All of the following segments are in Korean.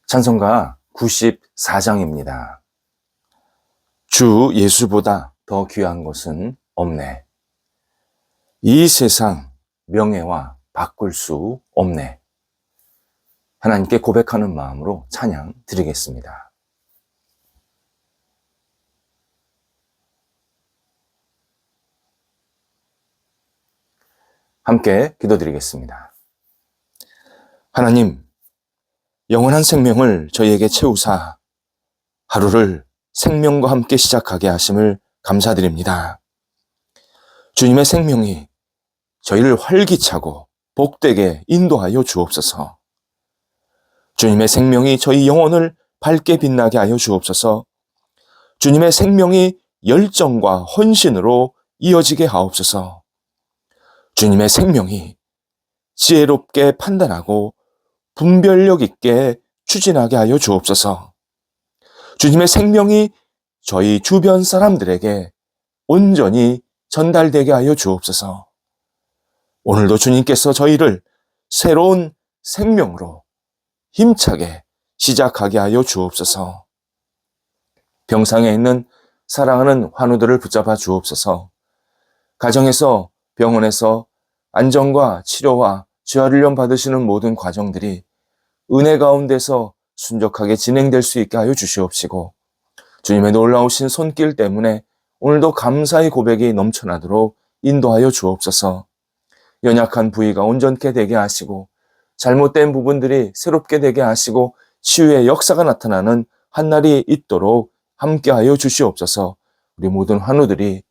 찬송가 94장입니다. 주 예수보다 더 귀한 것은 없네. 이 세상 명예와 바꿀 수 없네. 하나님께 고백하는 마음으로 찬양 드리겠습니다. 함께 기도드리겠습니다. 하나님, 영원한 생명을 저희에게 채우사 하루를 생명과 함께 시작하게 하심을 감사드립니다. 주님의 생명이 저희를 활기차고 복되게 인도하여 주옵소서. 주님의 생명이 저희 영혼을 밝게 빛나게 하여 주옵소서. 주님의 생명이 열정과 헌신으로 이어지게 하옵소서. 주님의 생명이 지혜롭게 판단하고 분별력 있게 추진하게 하여 주옵소서. 주님의 생명이 저희 주변 사람들에게 온전히 전달되게 하여 주옵소서. 오늘도 주님께서 저희를 새로운 생명으로 힘차게 시작하게 하여 주옵소서. 병상에 있는 사랑하는 환우들을 붙잡아 주옵소서. 가정에서, 병원에서 안정과 치료와 재활훈련 받으시는 모든 과정들이 은혜 가운데서 순적하게 진행될 수 있게 하여 주시옵시고, 주님의 놀라우신 손길 때문에 오늘도 감사의 고백이 넘쳐나도록 인도하여 주옵소서. 연약한 부위가 온전케 되게 하시고, 잘못된 부분들이 새롭게 되게 하시고, 치유의 역사가 나타나는 한날이 있도록 함께하여 주시옵소서. 우리 모든 환우들이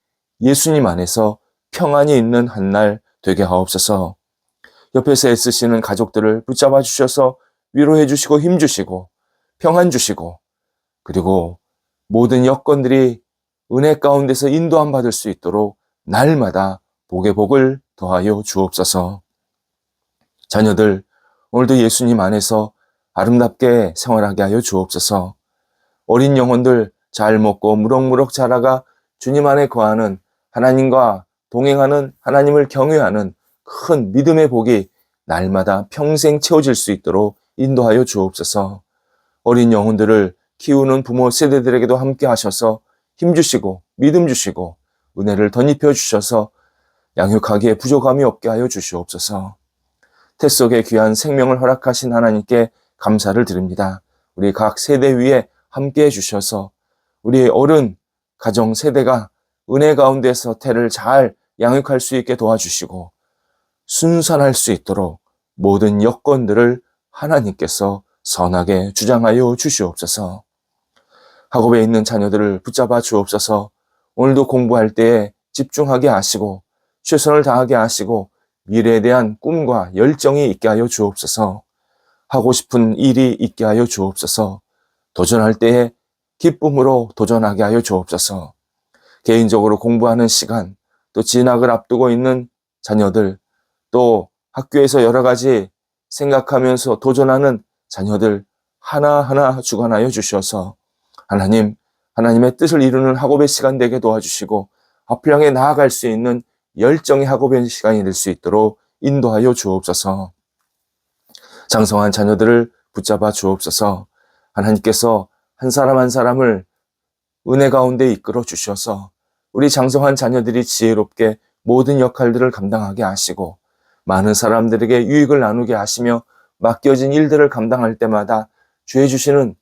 예수님 안에서 평안이 있는 한날 되게 하옵소서. 옆에서 애쓰시는 가족들을 붙잡아 주셔서 위로해 주시고 힘 주시고 평안 주시고, 그리고 모든 여건들이 은혜 가운데서 인도함 받을 수 있도록 날마다 복의 복을 더하여 주옵소서. 자녀들 오늘도 예수님 안에서 아름답게 생활하게 하여 주옵소서. 어린 영혼들 잘 먹고 무럭무럭 자라가 주님 안에 거하는, 하나님과 동행하는, 하나님을 경외하는 큰 믿음의 복이 날마다 평생 채워질 수 있도록 인도하여 주옵소서. 어린 영혼들을 키우는 부모 세대들에게도 함께 하셔서 힘주시고 믿음 주시고 은혜를 덧입혀 주셔서 양육하기에 부족함이 없게 하여 주시옵소서. 태 속에 귀한 생명을 허락하신 하나님께 감사를 드립니다. 우리 각 세대 위에 함께 해주셔서 우리 어른 가정 세대가 은혜 가운데서 태를 잘 양육할 수 있게 도와주시고 순산할 수 있도록 모든 여건들을 하나님께서 선하게 주장하여 주시옵소서. 학업에 있는 자녀들을 붙잡아 주옵소서. 오늘도 공부할 때에 집중하게 하시고 최선을 다하게 하시고 미래에 대한 꿈과 열정이 있게 하여 주옵소서. 하고 싶은 일이 있게 하여 주옵소서. 도전할 때에 기쁨으로 도전하게 하여 주옵소서. 개인적으로 공부하는 시간, 또 진학을 앞두고 있는 자녀들, 또 학교에서 여러 가지 생각하면서 도전하는 자녀들 하나하나 주관하여 주셔서 하나님의 뜻을 이루는 학업의 시간 되게 도와주시고 앞을 향해 나아갈 수 있는 열정의 학업의 시간이 될 수 있도록 인도하여 주옵소서. 장성한 자녀들을 붙잡아 주옵소서. 하나님께서 한 사람 한 사람을 은혜 가운데 이끌어 주셔서 우리 장성한 자녀들이 지혜롭게 모든 역할들을 감당하게 하시고 많은 사람들에게 유익을 나누게 하시며 맡겨진 일들을 감당할 때마다 주해 주시는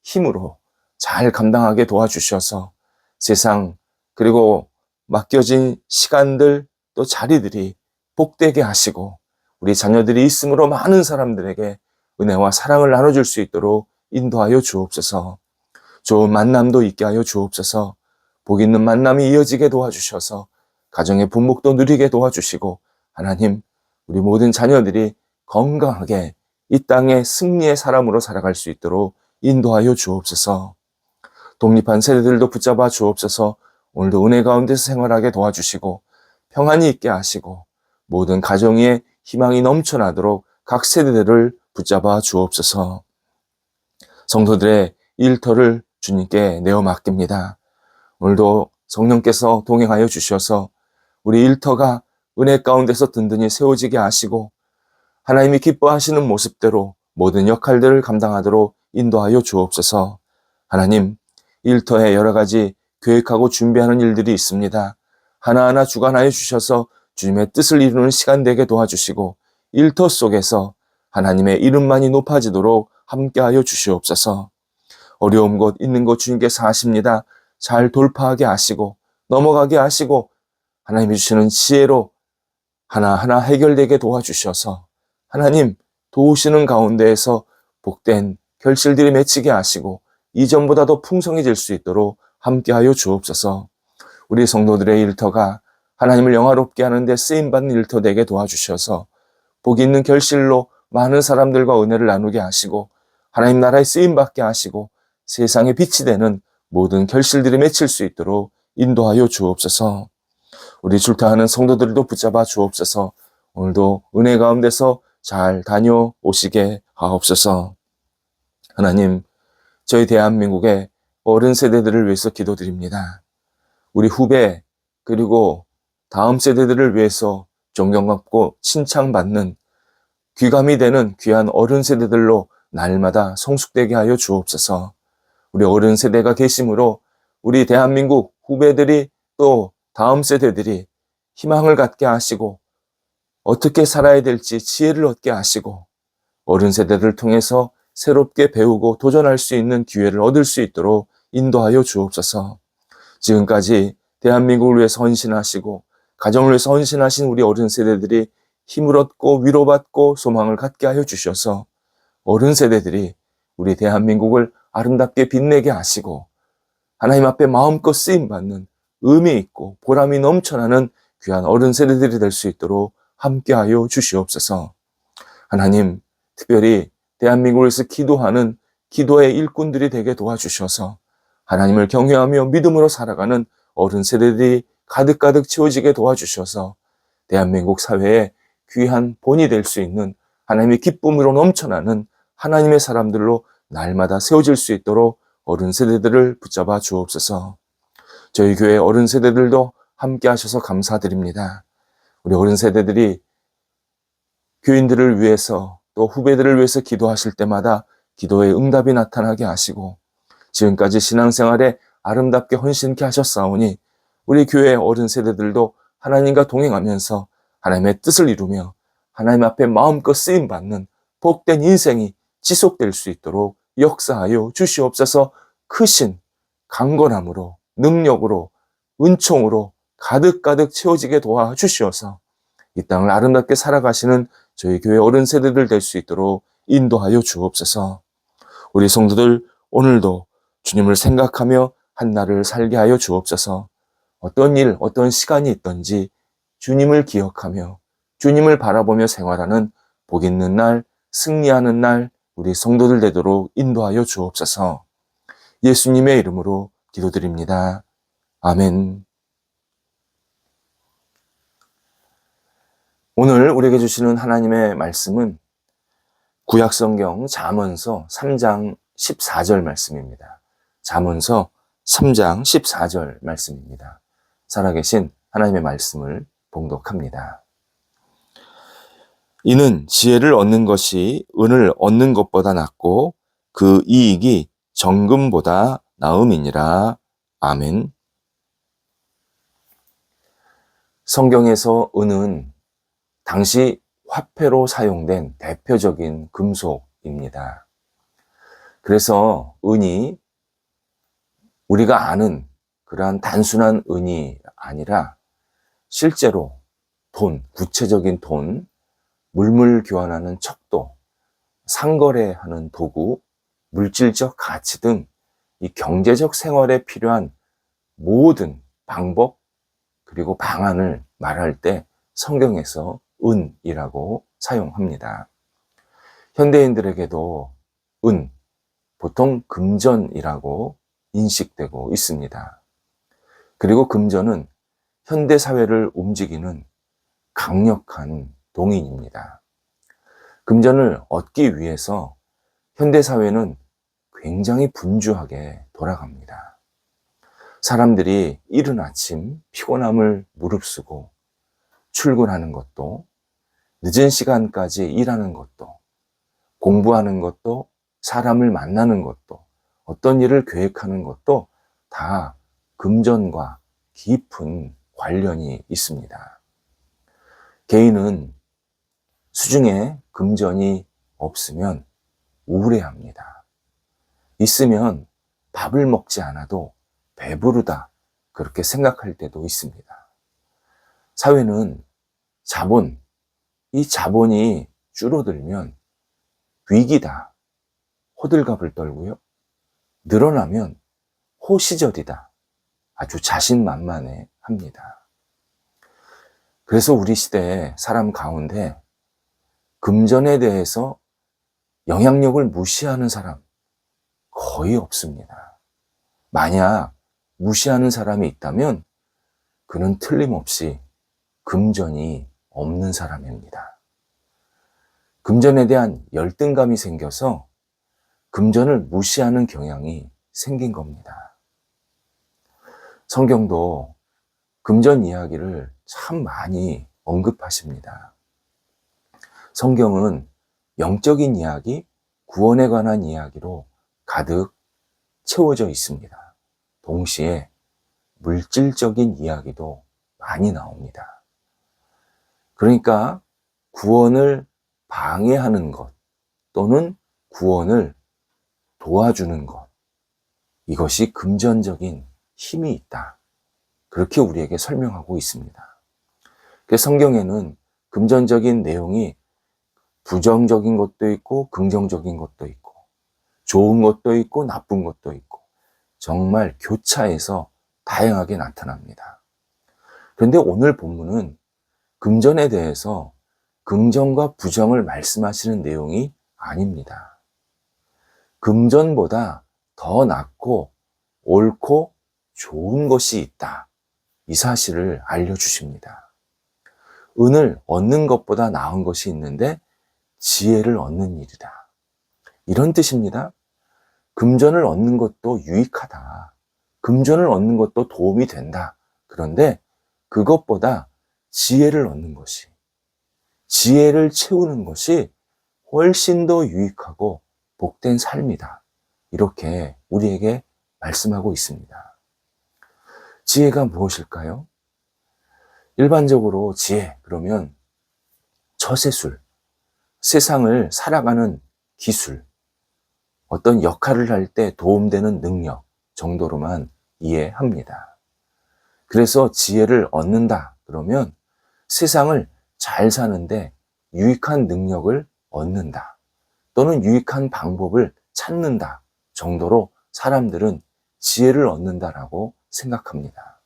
힘으로 잘 감당하게 도와주셔서 세상 그리고 맡겨진 시간들 또 자리들이 복되게 하시고 우리 자녀들이 있음으로 많은 사람들에게 은혜와 사랑을 나눠줄 수 있도록 인도하여 주옵소서. 좋은 만남도 있게 하여 주옵소서. 복 있는 만남이 이어지게 도와주셔서 가정의 분목도 누리게 도와주시고 하나님, 우리 모든 자녀들이 건강하게 이 땅의 승리의 사람으로 살아갈 수 있도록 인도하여 주옵소서. 독립한 세대들도 붙잡아 주옵소서. 오늘도 은혜 가운데서 생활하게 도와주시고 평안이 있게 하시고 모든 가정에 희망이 넘쳐나도록 각 세대들을 붙잡아 주옵소서. 성도들의 일터를 주님께 내어 맡깁니다. 오늘도 성령께서 동행하여 주셔서 우리 일터가 은혜 가운데서 든든히 세워지게 하시고 하나님이 기뻐하시는 모습대로 모든 역할들을 감당하도록 인도하여 주옵소서. 하나님, 일터에 여러 가지 계획하고 준비하는 일들이 있습니다. 하나하나 주관하여 주셔서 주님의 뜻을 이루는 시간 되게 도와주시고 일터 속에서 하나님의 이름만이 높아지도록 함께하여 주시옵소서. 어려운 곳 있는 곳 주님께서 아십니다. 잘 돌파하게 하시고 넘어가게 하시고 하나님이 주시는 지혜로 하나하나 해결되게 도와주셔서 하나님 도우시는 가운데에서 복된 결실들이 맺히게 하시고 이전보다 더 풍성해질 수 있도록 함께하여 주옵소서. 우리 성도들의 일터가 하나님을 영화롭게 하는데 쓰임받는 일터 되게 도와주셔서 복 있는 결실로 많은 사람들과 은혜를 나누게 하시고 하나님 나라에 쓰임받게 하시고 세상에 빛이 되는 모든 결실들이 맺힐 수 있도록 인도하여 주옵소서. 우리 출타하는 성도들도 붙잡아 주옵소서. 오늘도 은혜 가운데서 잘 다녀오시게 하옵소서. 하나님, 저희 대한민국의 어른 세대들을 위해서 기도드립니다. 우리 후배 그리고 다음 세대들을 위해서 존경받고 칭찬받는 귀감이 되는 귀한 어른 세대들로 날마다 성숙되게 하여 주옵소서. 우리 어른 세대가 계심으로 우리 대한민국 후배들이 또 다음 세대들이 희망을 갖게 하시고 어떻게 살아야 될지 지혜를 얻게 하시고 어른 세대들을 통해서 새롭게 배우고 도전할 수 있는 기회를 얻을 수 있도록 인도하여 주옵소서. 지금까지 대한민국을 위해서 헌신하시고 가정을 위해서 헌신하신 우리 어른 세대들이 힘을 얻고 위로받고 소망을 갖게 하여 주셔서 어른 세대들이 우리 대한민국을 아름답게 빛내게 하시고 하나님 앞에 마음껏 쓰임받는 의미 있고 보람이 넘쳐나는 귀한 어른 세대들이 될 수 있도록 함께하여 주시옵소서. 하나님, 특별히 대한민국을 위해서 기도하는 기도의 일꾼들이 되게 도와주셔서 하나님을 경외하며 믿음으로 살아가는 어른 세대들이 가득가득 채워지게 도와주셔서 대한민국 사회에 귀한 본이 될 수 있는 하나님의 기쁨으로 넘쳐나는 하나님의 사람들로 날마다 세워질 수 있도록 어른 세대들을 붙잡아 주옵소서. 저희 교회 어른 세대들도 함께 하셔서 감사드립니다. 우리 어른 세대들이 교인들을 위해서 또 후배들을 위해서 기도하실 때마다 기도의 응답이 나타나게 하시고 지금까지 신앙생활에 아름답게 헌신케 하셨사오니 우리 교회 어른 세대들도 하나님과 동행하면서 하나님의 뜻을 이루며 하나님 앞에 마음껏 쓰임받는 복된 인생이 지속될 수 있도록 역사하여 주시옵소서. 크신 강건함으로 능력으로 은총으로 가득가득 채워지게 도와주시어서 이 땅을 아름답게 살아가시는 저희 교회 어른 세대들 될 수 있도록 인도하여 주옵소서. 우리 성도들 오늘도 주님을 생각하며 한 날을 살게 하여 주옵소서. 어떤 일, 어떤 시간이 있든지 주님을 기억하며 주님을 바라보며 생활하는 복 있는 날, 승리하는 날 우리 성도들 되도록 인도하여 주옵소서. 예수님의 이름으로 기도드립니다. 아멘. 오늘 우리에게 주시는 하나님의 말씀은 구약성경 잠언서 3장 14절 말씀입니다. 잠언서 3장 14절 말씀입니다. 살아계신 하나님의 말씀을 봉독합니다. 이는 지혜를 얻는 것이 은을 얻는 것보다 낫고 그 이익이 정금보다 나음이니라. 아멘. 성경에서 은은 당시 화폐로 사용된 대표적인 금속입니다. 그래서 은이 우리가 아는 그러한 단순한 은이 아니라 실제로 돈, 구체적인 돈, 물물 교환하는 척도, 상거래하는 도구, 물질적 가치 등 이 경제적 생활에 필요한 모든 방법 그리고 방안을 말할 때 성경에서 은이라고 사용합니다. 현대인들에게도 은, 보통 금전이라고 인식되고 있습니다. 그리고 금전은 현대사회를 움직이는 강력한 동인입니다. 금전을 얻기 위해서 현대사회는 굉장히 분주하게 돌아갑니다. 사람들이 이른 아침 피곤함을 무릅쓰고 출근하는 것도, 늦은 시간까지 일하는 것도, 공부하는 것도, 사람을 만나는 것도, 어떤 일을 계획하는 것도 다 금전과 깊은 관련이 있습니다. 개인은 수중에 금전이 없으면 우울해합니다. 있으면 밥을 먹지 않아도 배부르다, 그렇게 생각할 때도 있습니다. 사회는 자본, 이 자본이 줄어들면 위기다, 호들갑을 떨고요. 늘어나면 호시절이다, 아주 자신만만해 합니다. 그래서 우리 시대 사람 가운데 금전에 대해서 영향력을 무시하는 사람 거의 없습니다. 만약 무시하는 사람이 있다면 그는 틀림없이 금전이 없는 사람입니다. 금전에 대한 열등감이 생겨서 금전을 무시하는 경향이 생긴 겁니다. 성경도 금전 이야기를 참 많이 언급하십니다. 성경은 영적인 이야기, 구원에 관한 이야기로 가득 채워져 있습니다. 동시에 물질적인 이야기도 많이 나옵니다. 그러니까 구원을 방해하는 것 또는 구원을 도와주는 것, 이것이 금전적인 힘이 있다, 그렇게 우리에게 설명하고 있습니다. 그래서 성경에는 금전적인 내용이 부정적인 것도 있고 긍정적인 것도 있고 좋은 것도 있고 나쁜 것도 있고 정말 교차해서 다양하게 나타납니다. 그런데 오늘 본문은 금전에 대해서 긍정과 부정을 말씀하시는 내용이 아닙니다. 금전보다 더 낫고 옳고 좋은 것이 있다, 이 사실을 알려주십니다. 은을 얻는 것보다 나은 것이 있는데 지혜를 얻는 일이다, 이런 뜻입니다. 금전을 얻는 것도 유익하다, 금전을 얻는 것도 도움이 된다. 그런데 그것보다 지혜를 얻는 것이, 지혜를 채우는 것이 훨씬 더 유익하고 복된 삶이다, 이렇게 우리에게 말씀하고 있습니다. 지혜가 무엇일까요? 일반적으로 지혜 그러면 처세술, 세상을 살아가는 기술, 어떤 역할을 할 때 도움되는 능력 정도로만 이해합니다. 그래서 지혜를 얻는다 그러면 세상을 잘 사는데 유익한 능력을 얻는다, 또는 유익한 방법을 찾는다 정도로 사람들은 지혜를 얻는다라고 생각합니다.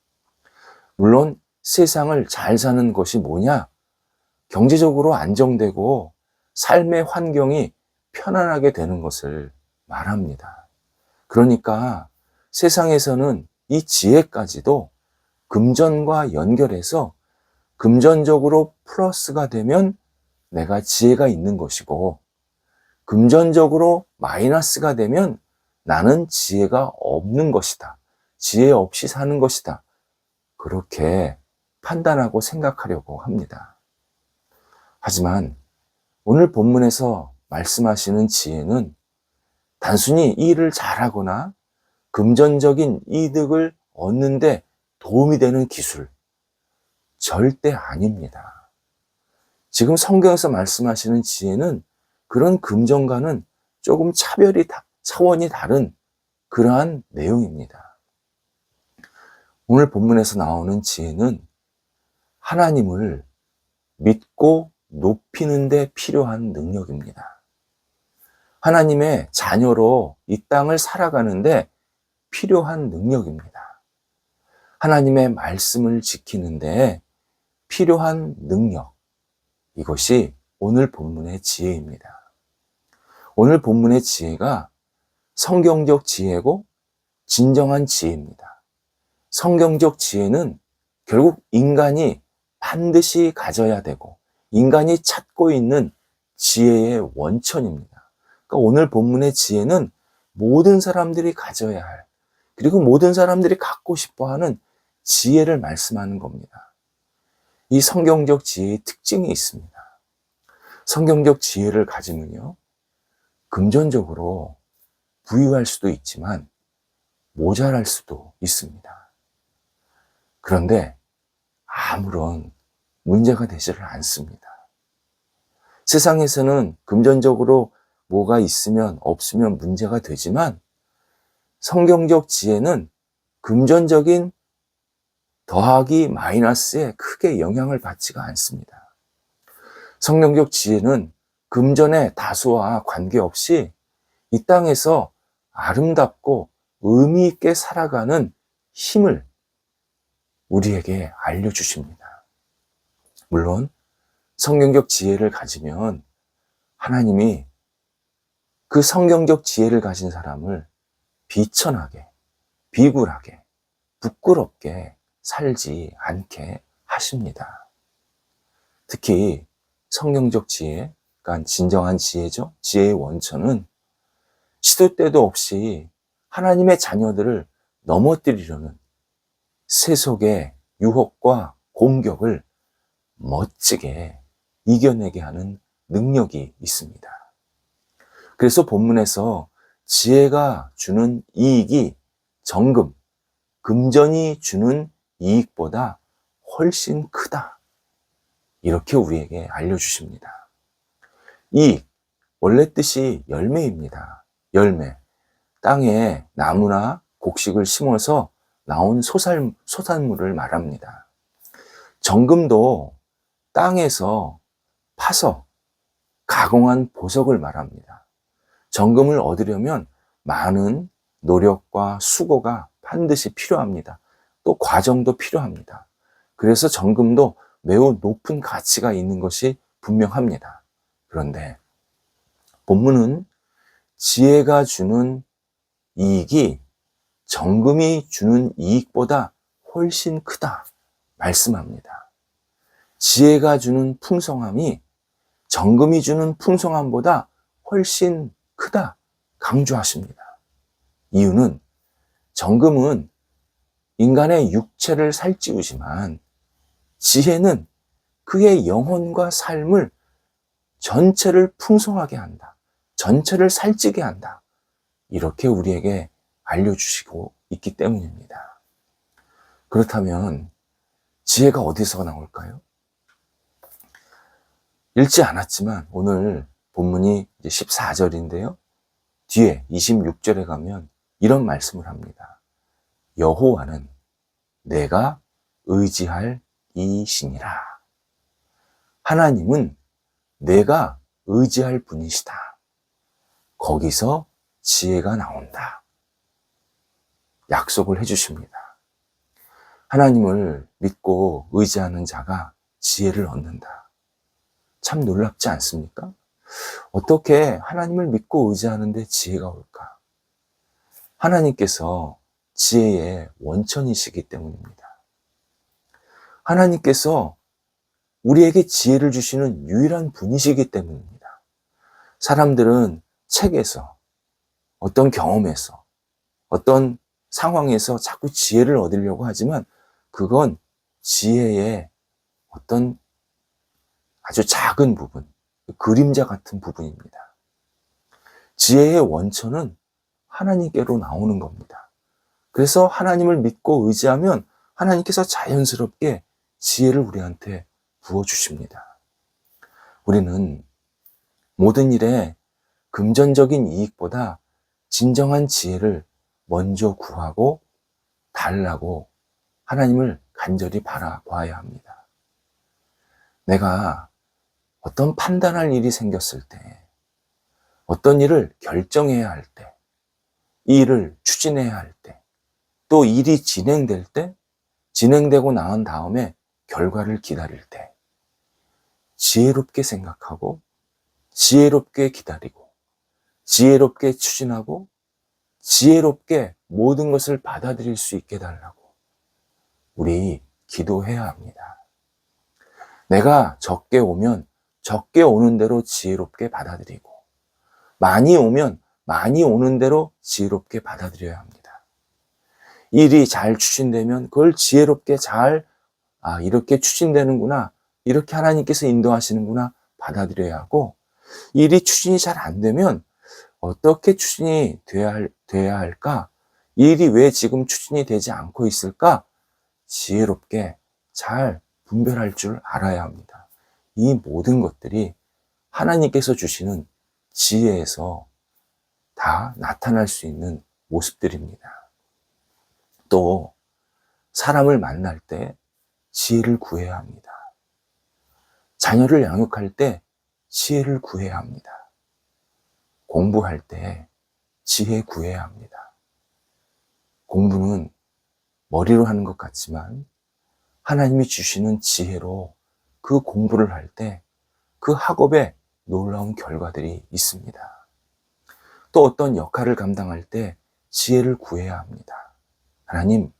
물론 세상을 잘 사는 것이 뭐냐? 경제적으로 안정되고 삶의 환경이 편안하게 되는 것을 말합니다. 그러니까 세상에서는 이 지혜까지도 금전과 연결해서 금전적으로 플러스가 되면 내가 지혜가 있는 것이고, 금전적으로 마이너스가 되면 나는 지혜가 없는 것이다, 지혜 없이 사는 것이다, 그렇게 판단하고 생각하려고 합니다. 하지만 오늘 본문에서 말씀하시는 지혜는 단순히 일을 잘하거나 금전적인 이득을 얻는데 도움이 되는 기술, 절대 아닙니다. 지금 성경에서 말씀하시는 지혜는 그런 금전과는 조금 차원이 다른 그러한 내용입니다. 오늘 본문에서 나오는 지혜는 하나님을 믿고 높이는 데 필요한 능력입니다. 하나님의 자녀로 이 땅을 살아가는데 필요한 능력입니다. 하나님의 말씀을 지키는데 필요한 능력, 이것이 오늘 본문의 지혜입니다. 오늘 본문의 지혜가 성경적 지혜고 진정한 지혜입니다. 성경적 지혜는 결국 인간이 반드시 가져야 되고 인간이 찾고 있는 지혜의 원천입니다. 그러니까 오늘 본문의 지혜는 모든 사람들이 가져야 할, 그리고 모든 사람들이 갖고 싶어하는 지혜를 말씀하는 겁니다. 이 성경적 지혜의 특징이 있습니다. 성경적 지혜를 가지면요, 금전적으로 부유할 수도 있지만 모자랄 수도 있습니다. 그런데 아무런 문제가 되지를 않습니다. 세상에서는 금전적으로 뭐가 있으면 없으면 문제가 되지만 성경적 지혜는 금전적인 더하기 마이너스에 크게 영향을 받지가 않습니다. 성경적 지혜는 금전의 다수와 관계없이 이 땅에서 아름답고 의미 있게 살아가는 힘을 우리에게 알려주십니다. 물론 성경적 지혜를 가지면 하나님이 그 성경적 지혜를 가진 사람을 비천하게, 비굴하게, 부끄럽게 살지 않게 하십니다. 특히 성경적 지혜, 그러니까 진정한 지혜죠. 지혜의 원천은 시도 때도 없이 하나님의 자녀들을 넘어뜨리려는 세속의 유혹과 공격을 멋지게 이겨내게 하는 능력이 있습니다. 그래서 본문에서 지혜가 주는 이익이 정금, 금전이 주는 이익보다 훨씬 크다. 이렇게 우리에게 알려주십니다. 이익, 원래 뜻이 열매입니다. 열매. 땅에 나무나 곡식을 심어서 나온 소산물을 말합니다. 정금도 땅에서 파서 가공한 보석을 말합니다. 정금을 얻으려면 많은 노력과 수고가 반드시 필요합니다. 또 과정도 필요합니다. 그래서 정금도 매우 높은 가치가 있는 것이 분명합니다. 그런데 본문은 지혜가 주는 이익이 정금이 주는 이익보다 훨씬 크다 말씀합니다. 지혜가 주는 풍성함이 정금이 주는 풍성함보다 훨씬 크다 강조하십니다. 이유는 정금은 인간의 육체를 살찌우지만 지혜는 그의 영혼과 삶을 전체를 풍성하게 한다. 전체를 살찌게 한다. 이렇게 우리에게 알려주시고 있기 때문입니다. 그렇다면 지혜가 어디서 나올까요? 읽지 않았지만 오늘 본문이 이제 14절인데요. 뒤에 26절에 가면 이런 말씀을 합니다. 여호와는 내가 의지할 이이시니라. 하나님은 내가 의지할 분이시다. 거기서 지혜가 나온다. 약속을 해주십니다. 하나님을 믿고 의지하는 자가 지혜를 얻는다. 참 놀랍지 않습니까? 어떻게 하나님을 믿고 의지하는데 지혜가 올까? 하나님께서 지혜의 원천이시기 때문입니다. 하나님께서 우리에게 지혜를 주시는 유일한 분이시기 때문입니다. 사람들은 책에서, 어떤 경험에서, 어떤 상황에서 자꾸 지혜를 얻으려고 하지만 그건 지혜의 어떤 아주 작은 부분, 그림자 같은 부분입니다. 지혜의 원천은 하나님께로 나오는 겁니다. 그래서 하나님을 믿고 의지하면 하나님께서 자연스럽게 지혜를 우리한테 부어주십니다. 우리는 모든 일에 금전적인 이익보다 진정한 지혜를 먼저 구하고 달라고 하나님을 간절히 바라봐야 합니다. 내가 어떤 판단할 일이 생겼을 때, 어떤 일을 결정해야 할 때, 이 일을 추진해야 할 때, 또 일이 진행될 때, 진행되고 나온 다음에 결과를 기다릴 때, 지혜롭게 생각하고, 지혜롭게 기다리고, 지혜롭게 추진하고, 지혜롭게 모든 것을 받아들일 수 있게 해달라고 우리 기도해야 합니다. 내가 적게 오면 적게 오는 대로 지혜롭게 받아들이고, 많이 오면 많이 오는 대로 지혜롭게 받아들여야 합니다. 일이 잘 추진되면 그걸 지혜롭게 이렇게 추진되는구나, 이렇게 하나님께서 인도하시는구나 받아들여야 하고, 일이 추진이 잘 안 되면 어떻게 추진이 돼야 할까? 이 일이 왜 지금 추진이 되지 않고 있을까? 지혜롭게 잘 분별할 줄 알아야 합니다. 이 모든 것들이 하나님께서 주시는 지혜에서 다 나타날 수 있는 모습들입니다. 또 사람을 만날 때 지혜를 구해야 합니다. 자녀를 양육할 때 지혜를 구해야 합니다. 공부할 때 지혜 구해야 합니다. 공부는 머리로 하는 것 같지만 하나님이 주시는 지혜로 그 공부를 할 때 그 학업에 놀라운 결과들이 있습니다. 또 어떤 역할을 감당할 때 지혜를 구해야 합니다. 하나님,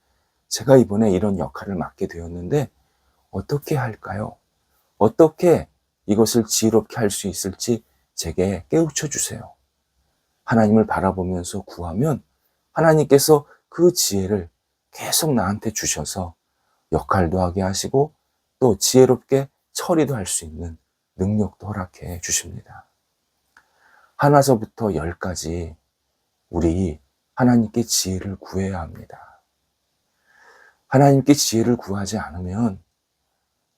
제가 이번에 이런 역할을 맡게 되었는데 어떻게 할까요? 어떻게 이것을 지혜롭게 할 수 있을지 제게 깨우쳐 주세요. 하나님을 바라보면서 구하면 하나님께서 그 지혜를 계속 나한테 주셔서 역할도 하게 하시고 또 지혜롭게 처리도 할 수 있는 능력도 허락해 주십니다. 하나서부터 10까지 우리 하나님께 지혜를 구해야 합니다. 하나님께 지혜를 구하지 않으면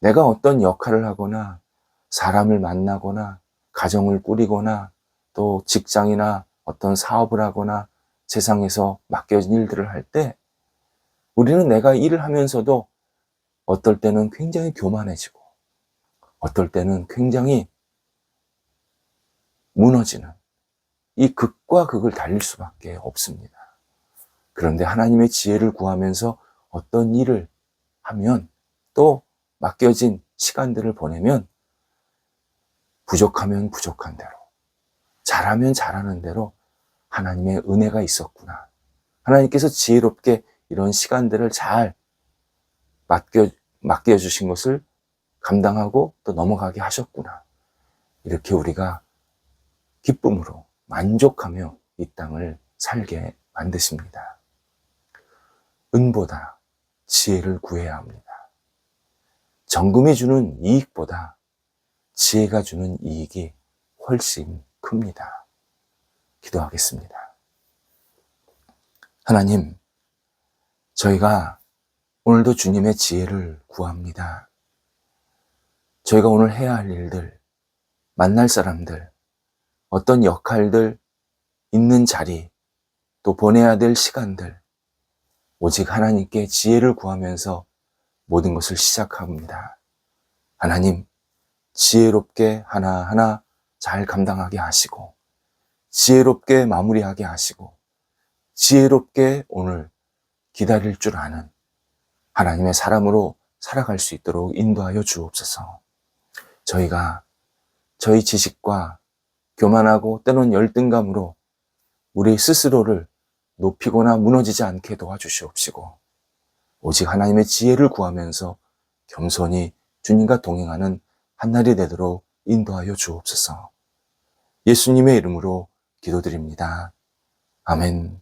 내가 어떤 역할을 하거나 사람을 만나거나 가정을 꾸리거나 또 직장이나 어떤 사업을 하거나 세상에서 맡겨진 일들을 할 때 우리는 내가 일을 하면서도 어떨 때는 굉장히 교만해지고 어떨 때는 굉장히 무너지는 이 극과 극을 달릴 수밖에 없습니다. 그런데 하나님의 지혜를 구하면서 어떤 일을 하면 또 맡겨진 시간들을 보내면 부족하면 부족한 대로, 잘하면 잘하는 대로 하나님의 은혜가 있었구나. 하나님께서 지혜롭게 이런 시간들을 잘 맡겨주신 것을 감당하고 또 넘어가게 하셨구나. 이렇게 우리가 기쁨으로 만족하며 이 땅을 살게 만드십니다. 은보다 지혜를 구해야 합니다. 정금이 주는 이익보다 지혜가 주는 이익이 훨씬 큽니다. 기도하겠습니다. 하나님, 저희가 오늘도 주님의 지혜를 구합니다. 저희가 오늘 해야 할 일들, 만날 사람들, 어떤 역할들, 있는 자리, 또 보내야 될 시간들, 오직 하나님께 지혜를 구하면서 모든 것을 시작합니다. 하나님, 지혜롭게 하나하나 잘 감당하게 하시고, 지혜롭게 마무리하게 하시고, 지혜롭게 오늘 기다릴 줄 아는 하나님의 사람으로 살아갈 수 있도록 인도하여 주옵소서. 저희가 저희 지식과 교만하고 때론 열등감으로 우리 스스로를 높이거나 무너지지 않게 도와주시옵시고 오직 하나님의 지혜를 구하면서 겸손히 주님과 동행하는 한날이 되도록 인도하여 주옵소서. 예수님의 이름으로 기도드립니다. 아멘.